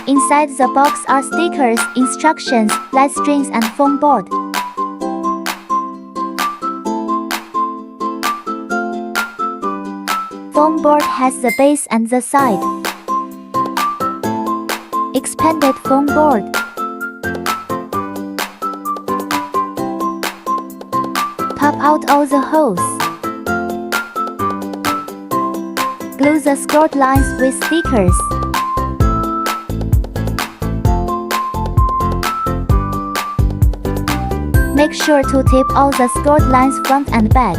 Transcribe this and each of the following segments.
Inside the box are stickers, instructions, light strings and foam board. Foam board has the base and the side. Expanded foam board. Pop out all the holes. Glue the scored lines with stickers. Make sure to tape all the scored lines front and back.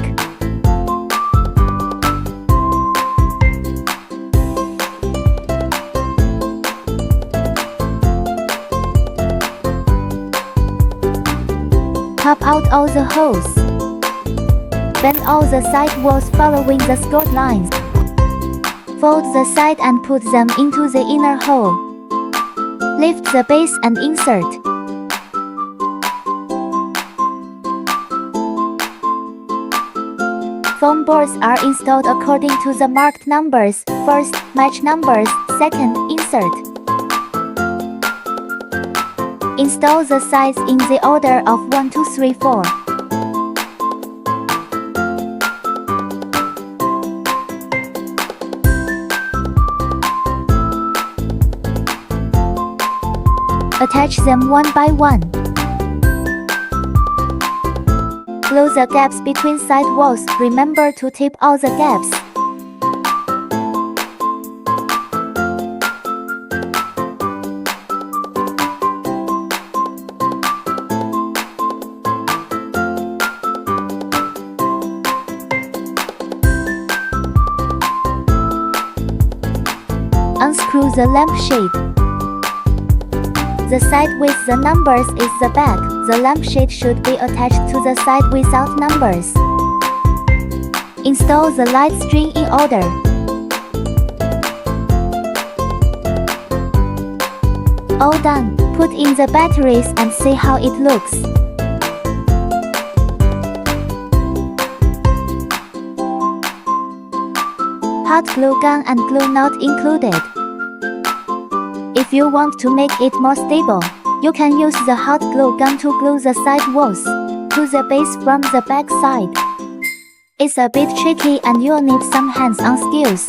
Pop out all the holes. Bend all the side walls following the scored lines. Fold the side and put them into the inner hole. Lift the base and insert. Foam boards are installed according to the marked numbers. First, match numbers. Second, insert. Install the sides in the order of 1, 2, 3, 4. Attach them one by one. Glue the gaps between side walls. Remember to tape all the gaps. Unscrew the lampshade. The side with the numbers is the back. The lampshade should be attached to the side without numbers. Install the light string in order. All done. Put in the batteries and see how it looks. Hot glue gun and glue not included. If you want to make it more stable, you can use the hot glue gun to glue the side walls to the base from the back side. It's a bit tricky and you'll need some hands-on skills.